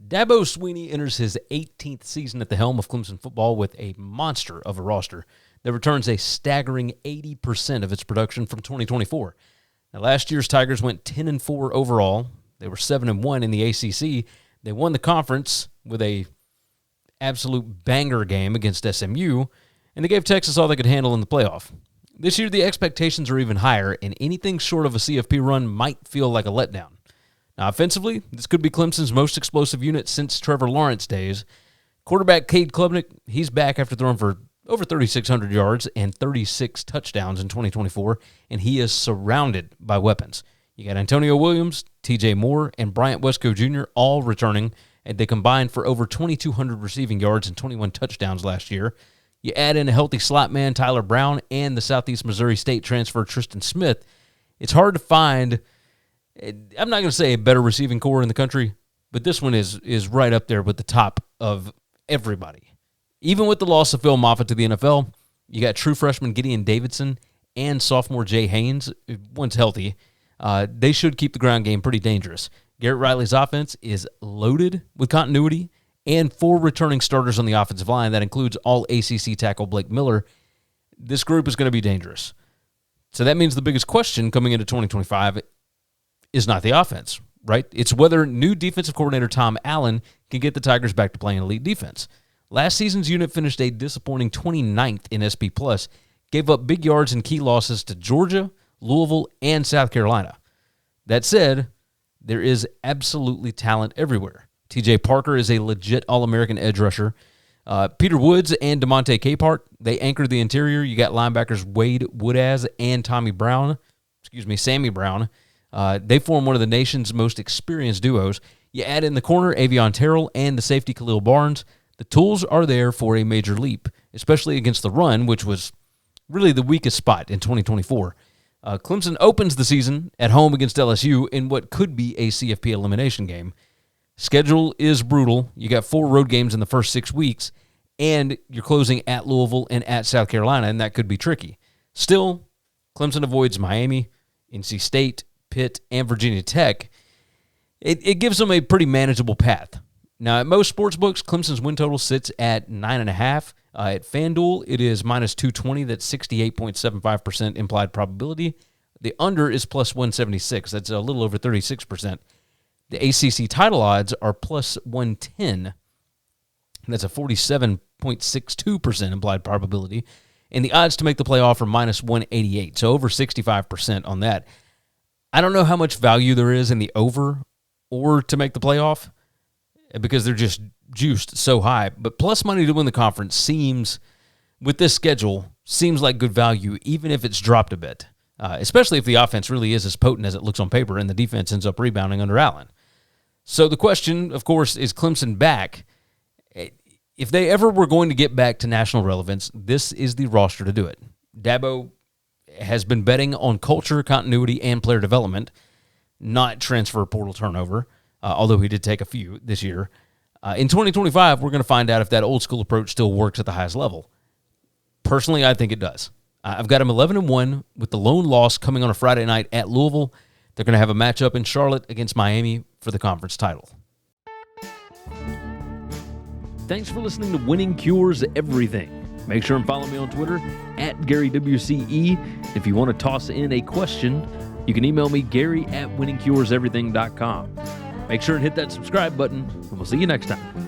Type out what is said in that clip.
Dabo Swinney enters his 18th season at the helm of Clemson football with a monster of a roster that returns a staggering 80% of its production from 2024. Now, last year's Tigers went 10-4 overall. They were 7-1 in the ACC. They won the conference with a absolute banger game against SMU, and they gave Texas all they could handle in the playoff. This year, the expectations are even higher, and anything short of a CFP run might feel like a letdown. Now, offensively, this could be Clemson's most explosive unit since Trevor Lawrence days. Quarterback Cade Klubnik, he's back after throwing for over 3,600 yards and 36 touchdowns in 2024, and he is surrounded by weapons. You got Antonio Williams, TJ Moore, and Bryant Wesco Jr. all returning, and they combined for over 2,200 receiving yards and 21 touchdowns last year. You add in a healthy slot man, Tyler Brown, and the Southeast Missouri State transfer, Tristan Smith. It's hard to find, I'm not going to say a better receiving core in the country, but this one is right up there with the top of everybody. Even with the loss of Phil Moffitt to the NFL, you got true freshman Gideon Davidson and sophomore Jay Haynes. One's healthy. They should keep the ground game pretty dangerous. Garrett Riley's offense is loaded with continuity and 4 returning starters on the offensive line. That includes all ACC tackle Blake Miller. This group is going to be dangerous. So that means the biggest question coming into 2025 is not the offense, right? It's whether new defensive coordinator Tom Allen can get the Tigers back to playing elite defense. Last season's unit finished a disappointing 29th in SP+, gave up big yards and key losses to Georgia, Louisville, and South Carolina. That said, there is absolutely talent everywhere. TJ Parker is a legit All-American edge rusher. Peter Woods and DeMonte Capehart, they anchor the interior. You got linebackers Wade Woodaz and Sammy Brown. They form one of the nation's most experienced duos. You add in the corner Avion Terrell and the safety Khalil Barnes. The tools are there for a major leap, especially against the run, which was really the weakest spot in 2024. Clemson opens the season at home against LSU in what could be a CFP elimination game. Schedule is brutal. You got 4 road games in the first 6 weeks, and you're closing at Louisville and at South Carolina, and that could be tricky. Still, Clemson avoids Miami, NC State, Pitt, and Virginia Tech. It gives them a pretty manageable path. Now, at most sportsbooks, Clemson's win total sits at 9.5. At FanDuel, it is minus 220. That's 68.75% implied probability. The under is plus 176. That's a little over 36%. The ACC title odds are plus 110. That's a 47.62% implied probability. And the odds to make the playoff are minus 188, so over 65% on that. I don't know how much value there is in the over or to make the playoff because they're just juiced so high. But plus money to win the conference seems, with this schedule, seems like good value, even if it's dropped a bit, especially if the offense really is as potent as it looks on paper and the defense ends up rebounding under Allen. So the question, of course, is Clemson back? If they ever were going to get back to national relevance, this is the roster to do it. Dabo has been betting on culture, continuity, and player development, not transfer portal turnover, although he did take a few this year. In 2025, we're going to find out if that old-school approach still works at the highest level. Personally, I think it does. I've got him 11-1 with the lone loss coming on a Friday night at Louisville. They're going to have a matchup in Charlotte against Miami for the conference title. Thanks for listening to Winning Cures Everything. Make sure and follow me on Twitter at GaryWCE. If you want to toss in a question, you can email me, Gary@winningcureseverything.com. Make sure and hit that subscribe button, and we'll see you next time.